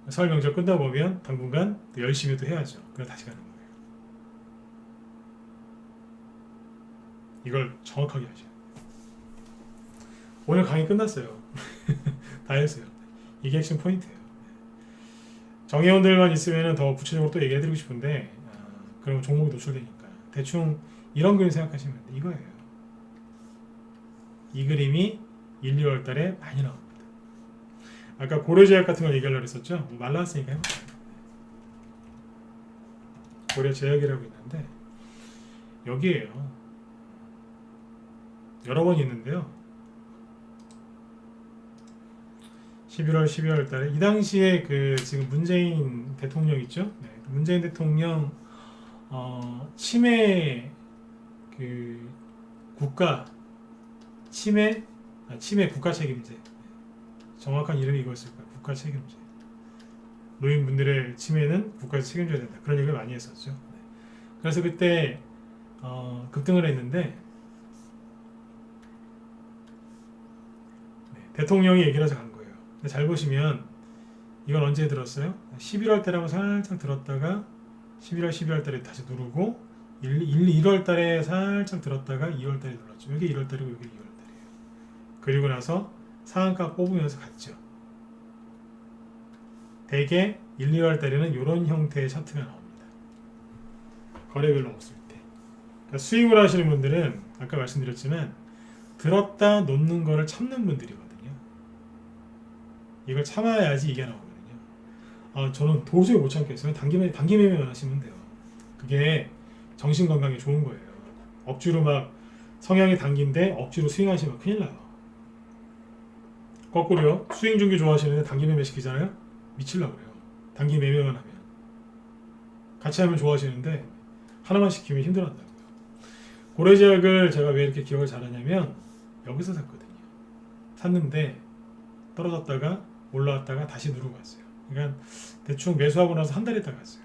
설 명절 끝나고 보면 당분간 또 열심히 또 해야죠. 그럼 다시 가는 거예요. 이걸 정확하게 하셔야 돼요. 오늘 강의 끝났어요. 다 했어요. 이게 핵심 포인트예요. 정회원들만 있으면 더 구체적으로 또 얘기해드리고 싶은데 그러면 종목이 노출되니까 대충 이런 그림 생각하시면 돼요. 이거예요. 이 그림이 1, 2월 달에 많이 나옵니다. 아까 고려제약 같은 걸 얘기하려고 했었죠. 말라왔으니까 해볼게요. 고려제약이라고 있는데 여기에요. 여러 번 있는데요. 11월, 12월 달에 이 당시에 그 지금 문재인 대통령 있죠? 네, 문재인 대통령 치매 그 국가 치매 국가 책임제, 정확한 이름이 이거였을 거예요. 국가 책임제. 노인분들의 치매는 국가에서 책임져야 된다. 그런 얘기를 많이 했었죠. 네. 그래서 그때 급등을 했는데 대통령이 얘기를 해서 간 거예요. 근데 잘 보시면 이건 언제 들었어요? 11월 달에 한번 살짝 들었다가 11월, 12월 달에 다시 누르고 1월 달에 살짝 들었다가 2월 달에 눌렀죠. 여기 1월 달이고 여기 2월 달이에요. 그리고 나서 상한가 뽑으면서 갔죠. 대개 1, 2월 달에는 이런 형태의 차트가 나옵니다. 거래별로 없을 때. 그러니까 스윙을 하시는 분들은 아까 말씀드렸지만 들었다 놓는 거를 참는 분들이거든요. 이걸 참아야지 이게 나오거든요. 저는 도저히 못 참겠어요. 단기 매매만 하시면 돼요. 그게 정신 건강에 좋은 거예요. 억지로 막 성향이 단기인데 억지로 스윙하시면 큰일 나요. 거꾸로요. 스윙 중기 좋아하시는데 단기 매매 시키잖아요. 미칠라 그래요. 단기 매매만 하면. 같이 하면 좋아하시는데 하나만 시키면 힘들어한다고요. 고래제약을 제가 왜 이렇게 기억을 잘하냐면 여기서 샀거든요. 샀는데 떨어졌다가 올라왔다가 다시 누르고 갔어요. 그러니까 대충 매수하고 나서 한 달 있다 갔어요.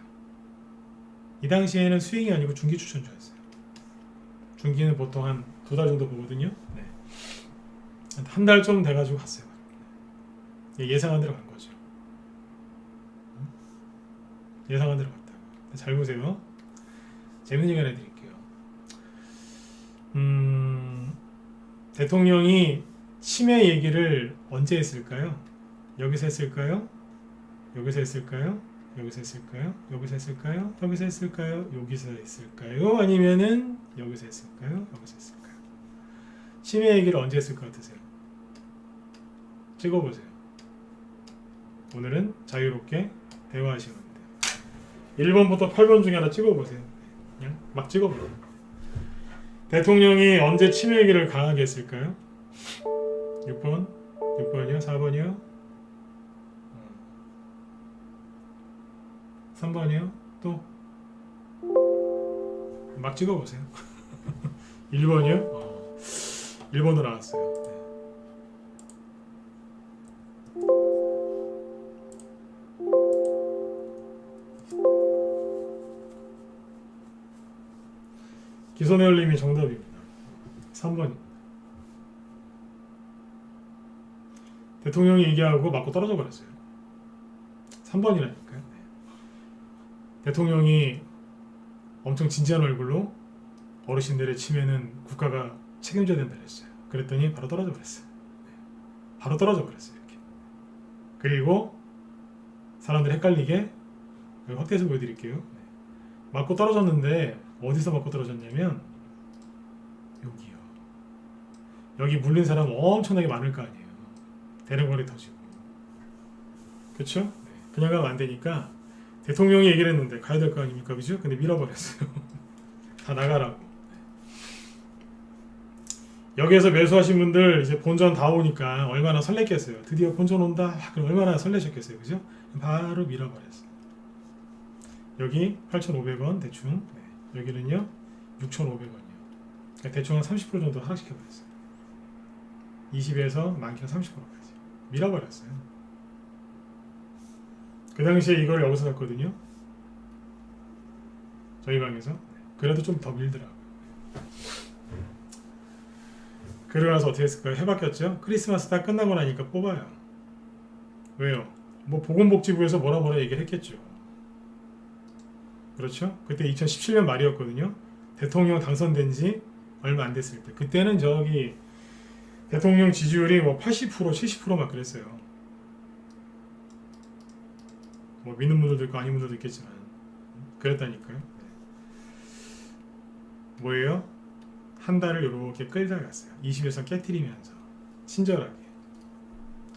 이 당시에는 스윙이 아니고 중기 추천주였어요. 중기는 보통 한 2달 정도 보거든요. 네. 한 달 좀 돼가지고 갔어요. 예상한 대로 간 거죠. 예상한 대로 갔다. 잘 보세요. 재밌는 얘기 하나 드릴게요. 대통령이 치매 얘기를 언제 했을까요? 여기서 했을까요? 여기서 했을까요? 여기서 했을까요? 여기서 했을까요? 여기서 했을까요? 여기서 했을까요? 아니면은 여기서 했을까요? 여기서 했을까요? 치매 얘기를 언제 했을 것 같으세요? 찍어보세요. 오늘은 자유롭게 대화하시면 돼요. 1번부터 8번 중에 하나 찍어보세요. 그냥 막 찍어보세요. 대통령이 언제 치매 얘기를 강하게 했을까요? 6번? 6번이요? 4번이요? 3번이요? 또? 막 찍어보세요. 1번이요? 1번으로 나왔어요. 기선회올림이 정답입니다. 3번입니다. 대통령이 얘기하고 맞고 떨어져 버렸어요. 3번이라니까요. 대통령이 엄청 진지한 얼굴로 어르신들의 치매는 국가가 책임져야 된다 그랬어요. 그랬더니 바로 떨어져 버렸어요. 바로 떨어져 버렸어요. 이렇게. 그리고 사람들 헷갈리게 확대해서 보여드릴게요. 맞고 떨어졌는데 어디서 맞고 떨어졌냐면 여기요. 여기 물린 사람 엄청나게 많을 거 아니에요. 대량거래 터지고. 그렇죠? 그냥 가면 안 되니까 대통령이 얘기를 했는데 가야 될 거 아닙니까? 그죠? 근데 밀어버렸어요. 다 나가라고. 여기에서 매수하신 분들 이제 본전 다 오니까 얼마나 설렜겠어요. 드디어 본전 온다. 그럼 얼마나 설레셨겠어요. 그죠? 바로 밀어버렸어요. 여기 8,500원 대충. 여기는요 6,500원이요. 그러니까 대충 한 30% 정도 하락시켜버렸어요. 20에서 많게는 30%까지 밀어버렸어요. 그 당시에 이걸 여기서 샀거든요. 저희 방에서. 그래도 좀 더 밀더라고요. 그러고 나서 어떻게 했을까요? 해바뀌었죠. 크리스마스 다 끝나고 나니까 뽑아요. 왜요? 뭐 보건복지부에서 뭐라 얘기를 했겠죠. 그렇죠? 그때 2017년 말이었거든요. 대통령 당선된 지 얼마 안 됐을 때. 그때는 저기 대통령 지지율이 뭐 80%, 70%막 그랬어요. 뭐 믿는 분들도 있고 아닌 분들도 있겠지만 그랬다니까요. 뭐예요? 한 달을 이렇게 끌다 갔어요. 20에서 깨트리면서 친절하게.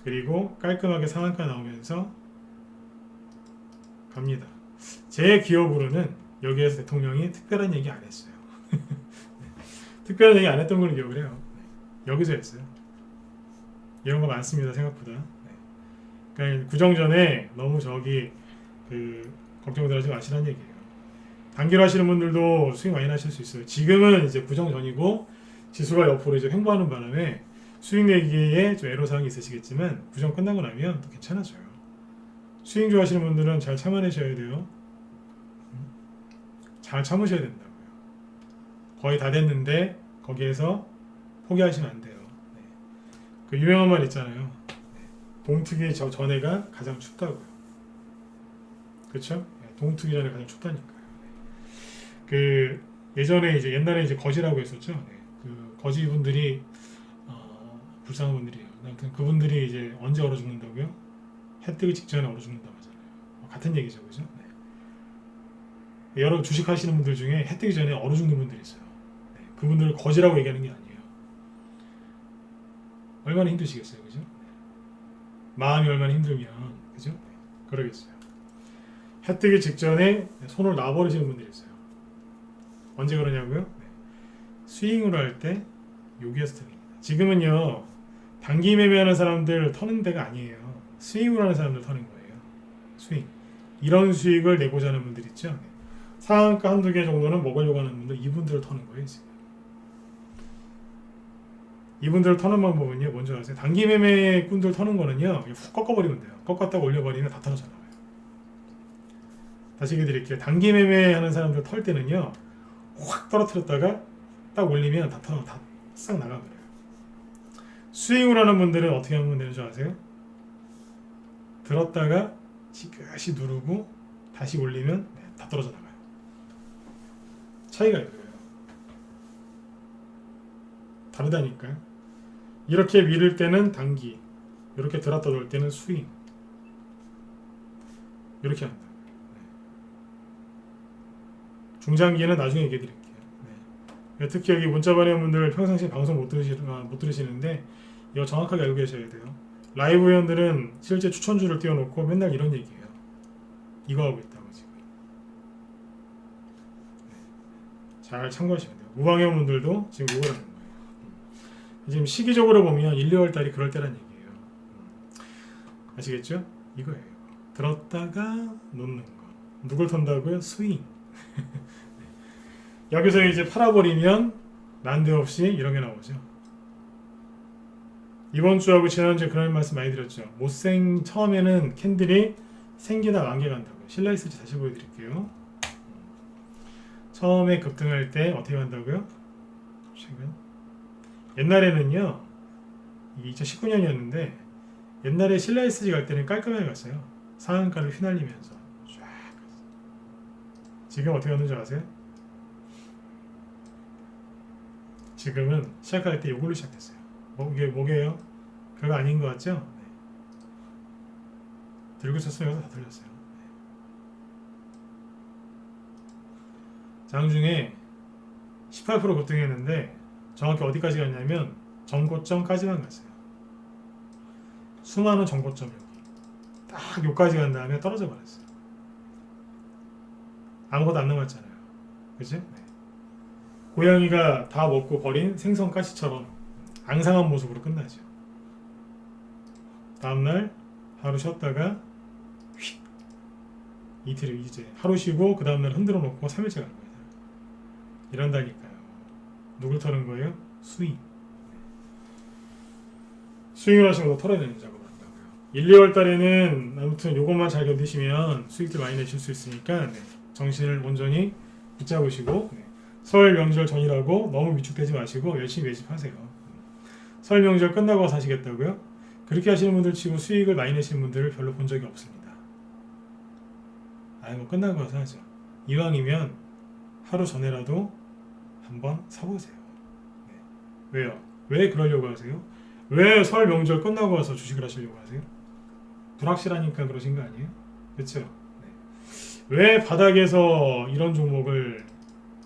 그리고 깔끔하게 상한가 나오면서 갑니다. 제 기억으로는 여기에서 대통령이 특별한 얘기 안 했어요. 특별한 얘기 안 했던 걸로 기억을 해요. 여기서 했어요. 이런 거 많습니다. 생각보다. 그러니까 구정 전에 너무 걱정들 하지 마시라는 얘기예요. 단기로 하시는 분들도 수익 많이 나실 수 있어요. 지금은 이제 구정 전이고 지수가 옆으로 이제 횡보하는 바람에 수익 내기에 좀 애로사항이 있으시겠지만 구정 끝나고 나면 또 괜찮아져요. 수익 좋아하시는 분들은 잘 참아내셔야 돼요. 잘 참으셔야 된다고요. 거의 다 됐는데 거기에서 포기하시면 안 돼요. 그 유명한 말 있잖아요. 동트기 전에가 가장 춥다고요. 그렇죠? 동트기 전에 가장 춥다니까요. 예전에 옛날에 거지라고 했었죠. 그 거지 분들이 불쌍한 분들이에요. 아무튼 그분들이 이제 언제 얼어 죽는다고요? 해 뜨기 직전에 얼어 죽는다고 하잖아요. 같은 얘기죠, 그죠? 여러 주식 하시는 분들 중에 해 뜨기 전에 얼어 죽는 분들이 있어요. 그분들을 거지라고 얘기하는 게 아니에요. 얼마나 힘드시겠어요, 그죠? 마음이 얼마나 힘들면, 그죠? 그러겠어요. 해 뜨기 직전에 손을 놔버리시는 분들이 있어요. 언제 그러냐고요? 스윙으로 할 때 여기에서 탑니다. 지금은요 단기 매매하는 사람들 터는 데가 아니에요. 스윙으로 하는 사람들 터는 거예요. 스윙. 이런 수익을 내고자 하는 분들 있죠. 상한가 한두 개 정도는 먹으려고 하는 분들, 이분들을 터는 거예요. 지금. 이분들을 터는 방법은요 뭔지 아세요? 단기 매매 꾼들 터는 거는요 훅 꺾어버리면 돼요. 꺾었다가 올려버리면 다 떨어져 나와요. 다시 얘기해 드릴게요. 단기 매매 하는 사람들 털 때는요, 확 떨어뜨렸다가 딱 올리면 싹 나가버려요. 스윙을 하는 분들은 어떻게 하면 되는 줄 아세요? 들었다가 지그시 누르고 다시 올리면 다 떨어져 나가요. 차이가 이거예요. 다르다니까요. 이렇게 밀을 때는 단기, 이렇게 들었다 놓을 때는 스윙. 이렇게 한다. 중장기는 나중에 얘기해 드릴게요. 네. 특히 여기 문자 보내는 분들 평상시에 방송 못 들으시는데 이거 정확하게 알고 계셔야 돼요. 라이브 회원들은 실제 추천주를 띄워놓고 맨날 이런 얘기해요. 이거 하고 있다고 지금. 네. 잘 참고하시면 돼요. 무방회원 분들도 지금 이걸 하는 거예요. 지금 시기적으로 보면 1, 2월 달이 그럴 때란 얘기예요. 아시겠죠? 이거예요. 들었다가 놓는 거. 누굴 턴다고요? 스윙. 여기서 이제 팔아버리면 난데없이 이런 게 나오죠. 이번 주하고 지난주에 그런 말씀 많이 드렸죠. 처음에는 캔들이 생기다 만개 간다고요. 신라 있을지 다시 보여드릴게요. 처음에 급등할 때 어떻게 간다고요? 최근 옛날에는요, 2019년이었는데 옛날에 신라 SG 갈 때는 깔끔하게 갔어요. 상한가를 휘날리면서 쫙 갔어요. 지금 어떻게 갔는지 아세요? 지금은 시작할 때 이걸로 시작했어요. 이게 뭐게요? 별거 아닌 것 같죠? 네. 들고 있었으면 다 들렸어요. 네. 장중에 18% 급등했는데 정확히 어디까지 갔냐면 전고점까지만 갔어요. 수많은 전고점 여기 딱 여기까지 간 다음에 떨어져 버렸어요. 아무것도 안 남았잖아요. 그치? 네. 고양이가 다 먹고 버린 생선가시처럼 앙상한 모습으로 끝나죠. 다음날 하루 쉬었다가 휙 이틀 이제 하루 쉬고 그 다음날 흔들어 놓고 3일째 간 거예요. 이런다니까요. 누굴 털은 거예요? 스윙. 스윙을 하시고 털어내는 작업을 한다고요. 1, 2월 달에는 아무튼 요것만 잘 견디시면 수익들 많이 내실 수 있으니까 네. 정신을 온전히 붙잡으시고 네. 설 명절 전이라고 너무 위축되지 마시고 열심히 매집하세요. 설 명절 끝나고 사시겠다고요? 그렇게 하시는 분들 치고 수익을 많이 내시는 분들을 별로 본 적이 없습니다. 뭐 끝나고 와서 하죠. 이왕이면 하루 전에라도 한번 사보세요. 네. 왜요? 왜 그러려고 하세요? 왜 설 명절 끝나고 와서 주식을 하시려고 하세요? 불확실하니까 그러신 거 아니에요? 그렇죠? 네. 왜 바닥에서 이런 종목을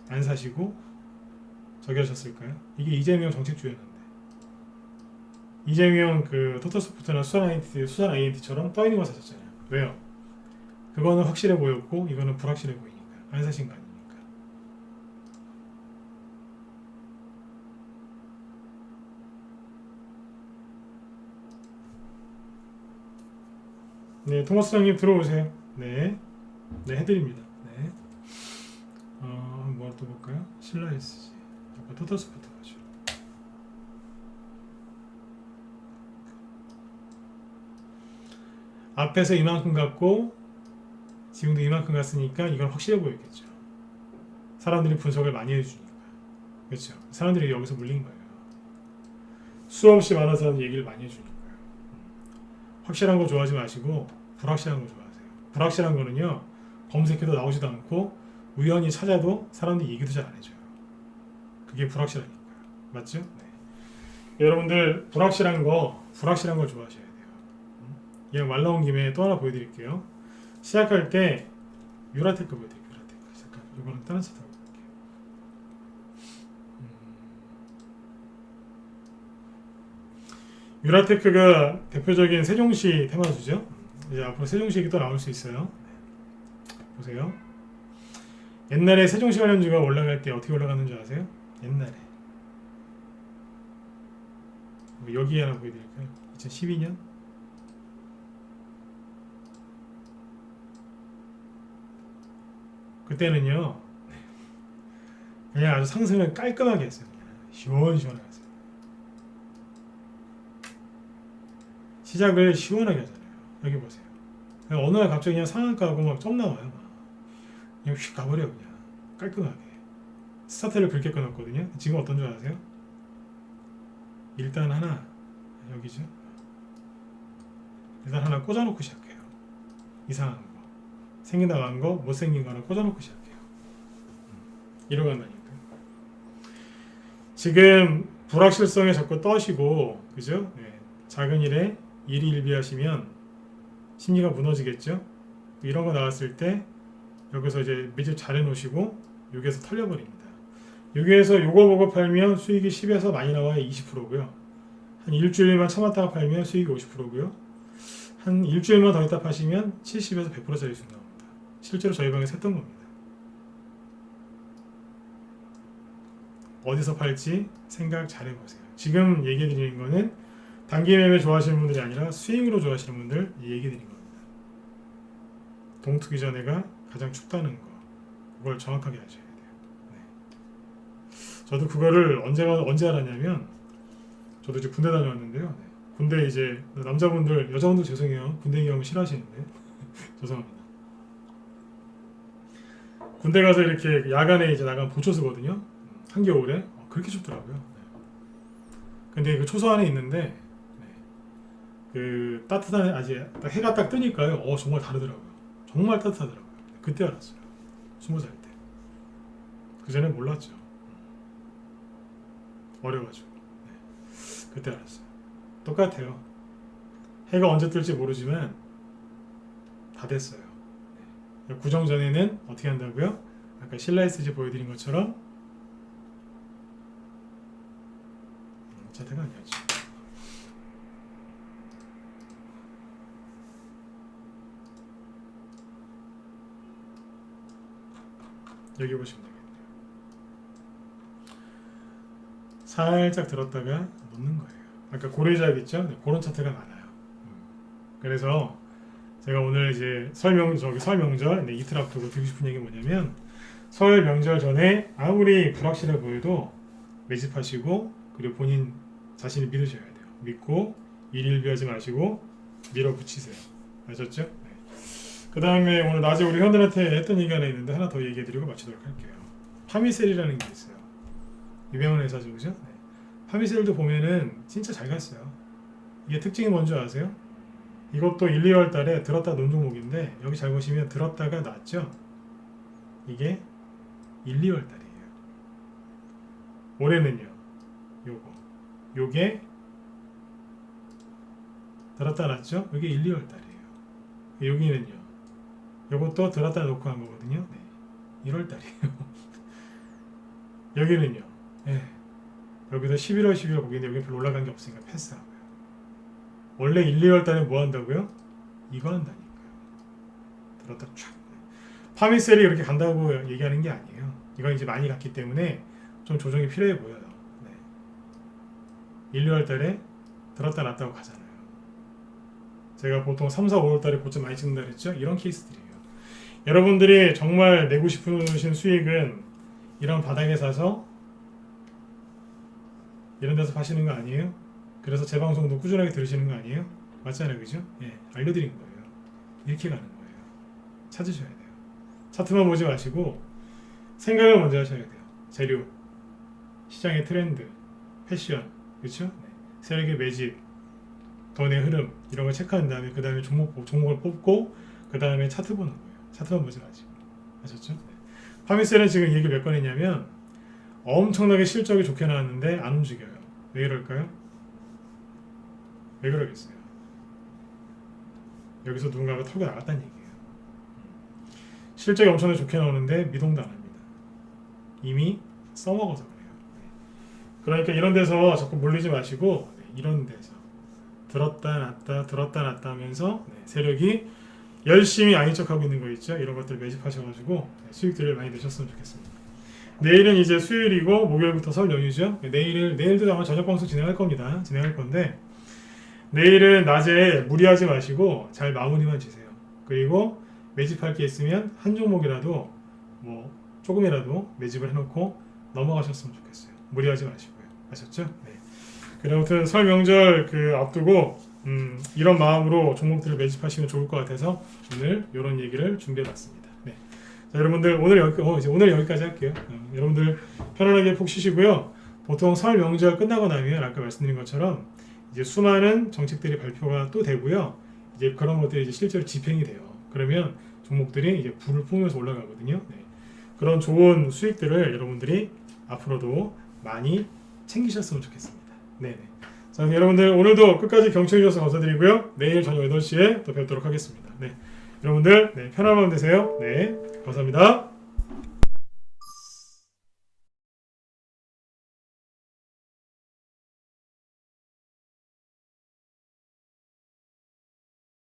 안 사시고 저기 하셨을까요? 이게 이재명 정책주였는데 이재명 그 토토스포트나 수산 INT처럼 떠있는 거 사셨잖아요. 왜요? 그거는 확실해 보였고 이거는 불확실해 보이니까 안 사신 거 아닙니까? 네, 토마스장님 들어오세요. 네, 네 해드립니다. 네. 뭐 또 볼까요? 신라 SG. 아까 토토스포트 가죠. 앞에서 이만큼 갔고 지금도 이만큼 갔으니까 이건 확실해 보였겠죠. 사람들이 분석을 많이 해주니까. 그렇죠. 사람들이 여기서 물린 거예요. 수없이 많은 사람들이 얘기를 많이 해주니까요. 확실한 거 좋아하지 마시고 불확실한 거 좋아하세요. 불확실한 거는요, 검색해도 나오지도 않고 우연히 찾아도 사람들이 얘기도 잘 안 해줘요. 그게 불확실하니까요. 맞죠? 네. 여러분들 불확실한 걸 좋아하셔야 돼요. 그냥 말 나온 김에 또 하나 보여드릴게요. 시작할 때 유라테크 보여드릴게요. 유라테크. 잠깐 이거는 다른 차트 볼게요. 유라테크가 대표적인 세종시 테마주죠. 이제 앞으로 세종시 얘기 또 나올 수 있어요. 보세요. 옛날에 세종시 관련주가 올라갈 때 어떻게 올라가는 줄 아세요? 옛날에 여기 하나 보여드릴까요? 2012년 그때는요 그냥 아주 상승을 깔끔하게 했어요. 시원시원하게 했어요. 시작을 시원하게 하잖아요. 여기 보세요. 어느 날 갑자기 그냥 상한가하고 막 점 나와요. 그냥 휙 가버려 그냥 깔끔하게. 스타트를 그렇게 끊었거든요. 지금 어떤 줄 아세요? 일단 하나 여기죠. 일단 하나 꽂아놓고 시작해요. 이상한 거 생긴 나간 거 못생긴 거 하나 꽂아놓고 시작해요. 이러고 간다니까. 지금 불확실성에 자꾸 떠시고 그죠? 네. 작은 일에 일희일비하시면 심리가 무너지겠죠. 이런 거 나왔을 때 여기서 이제 매집 잘 해놓으시고 여기에서 털려버립니다. 여기에서 요거 보고 팔면 수익이 10에서 많이 나와야 20%고요. 한 일주일만 참았다가 팔면 수익이 50%고요. 한 일주일만 더 있다 파시면 70에서 100%짜리 수익 나옵니다. 실제로 저희 방에서 했던 겁니다. 어디서 팔지 생각 잘 해보세요. 지금 얘기해 드리는 거는 단기 매매 좋아하시는 분들이 아니라 스윙으로 좋아하시는 분들 얘기해 드리는 겁니다. 동투기 전에가 가장 춥다는 거 그걸 정확하게 아셔야 돼요. 네. 저도 그거를 언제 알았냐면 저도 이제 군대 다녀왔는데요. 네. 군대 이제 남자분들 여자분들 죄송해요. 군대 얘기하면 싫어하시는데 죄송합니다. 군대 가서 이렇게 야간에 이제 나가면 보초 쓰거든요. 한겨울에 그렇게 춥더라고요. 네. 근데 그 초소 안에 있는데 네. 그 따뜻한 아직 해가 딱 뜨니까요. 정말 다르더라고요. 정말 따뜻하더라고요. 그때 알았어요. 20살 때. 그 전에 몰랐죠. 어려가지고. 네. 그때 알았어요. 똑같아요. 해가 언제 뜰지 모르지만 다 됐어요. 네. 구정 전에는 어떻게 한다고요? 아까 실라이스지 보여드린 것처럼 차트가 아니었죠. 여기 보시면 되겠네요. 살짝 들었다가 놓는 거예요. 아까 고래작 있죠? 네, 그런 차트가 많아요. 그래서 제가 오늘 이제 설 명절 네, 이틀 앞두고 드리고 싶은 얘기 뭐냐면 설 명절 전에 아무리 불확실해 보여도 매집하시고 그리고 본인 자신을 믿으셔야 돼요. 믿고 일일비하지 마시고 밀어붙이세요. 아셨죠? 네. 그 다음에 오늘 낮에 우리 현들한테 했던 얘기 하나 있는데 하나 더 얘기해드리고 마치도록 할게요. 파미셀이라는 게 있어요. 유명한 회사죠, 그죠? 네. 파미셀도 보면은 진짜 잘 갔어요. 이게 특징이 뭔지 아세요? 이것도 1, 2월 달에 들었다 놓은 종목인데 여기 잘 보시면 들었다가 났죠? 이게 1, 2월 달이에요. 올해는요. 요게 들었다 놨죠? 이게 1, 2월 달이에요. 여기는요. 요것도 들었다 놓고 한 거거든요. 네. 1월 달이에요. 여기는요. 네. 여기도 11월, 12월 거기인데 여기 별로 올라간 게 없으니까 패스하고요. 원래 1, 2월 달에 뭐 한다고요? 이거 한다니까요. 들었다 촥. 파미셀이 그렇게 간다고 얘기하는 게 아니에요. 이건 이제 많이 갔기 때문에 좀 조정이 필요해 보여요. 1, 2월 달에 들었다 놨다고 가잖아요. 제가 보통 3, 4, 5월 달에 고점 많이 찍는다 그랬죠? 이런 케이스들이에요. 여러분들이 정말 내고 싶으신 수익은 이런 바닥에 사서 이런 데서 파시는 거 아니에요? 그래서 제 방송도 꾸준하게 들으시는 거 아니에요? 맞잖아요, 그죠? 예, 알려드린 거예요. 이렇게 가는 거예요. 찾으셔야 돼요. 차트만 보지 마시고 생각을 먼저 하셔야 돼요. 재료, 시장의 트렌드, 패션, 그렇죠? 네. 세력의 매집, 돈의 흐름 이런 걸 체크한 다음에 그 다음에 종목을 뽑고 그 다음에 차트 보는 거예요. 차트만 보지 마시고. 아셨죠? 네. 파미셀은 지금 얘기 몇 건 했냐면 엄청나게 실적이 좋게 나왔는데 안 움직여요. 왜 그럴까요? 왜 그러겠어요? 여기서 누군가가 털고 나갔다는 얘기예요. 실적이 엄청나게 좋게 나오는데 미동도 안 합니다. 이미 써먹어서 그래요. 그러니까 이런 데서 자꾸 몰리지 마시고 이런 데서 들었다 놨다 하면서 세력이 열심히 아닌 척하고 있는 거 있죠. 이런 것들 매집하셔가지고 수익들을 많이 내셨으면 좋겠습니다. 내일은 이제 수요일이고 목요일부터 설 연휴죠. 내일도 아마 저녁 방송 진행할 건데 내일은 낮에 무리하지 마시고 잘 마무리만 지세요. 그리고 매집할 게 있으면 한 종목이라도 뭐 조금이라도 매집을 해놓고 넘어가셨으면 좋겠어요. 무리하지 마시고요. 아셨죠? 네. 그래 아무튼 설 명절 앞두고 이런 마음으로 종목들을 매집하시면 좋을 것 같아서 오늘 이런 얘기를 준비해봤습니다. 네. 자, 여러분들 오늘 여기까지 할게요. 여러분들 편안하게 푹 쉬시고요. 보통 설 명절 끝나고 나면 아까 말씀드린 것처럼 이제 수많은 정책들이 발표가 또 되고요. 이제 그런 것들이 이제 실제로 집행이 돼요. 그러면 종목들이 이제 불을 뿜으면서 올라가거든요. 네. 그런 좋은 수익들을 여러분들이 앞으로도 많이 챙기셨으면 좋겠습니다. 네. 자, 여러분들 오늘도 끝까지 경청해 주셔서 감사드리고요. 내일 저녁 8시에 또 뵙도록 하겠습니다. 네. 여러분들 편안한 밤 되세요. 네. 감사합니다.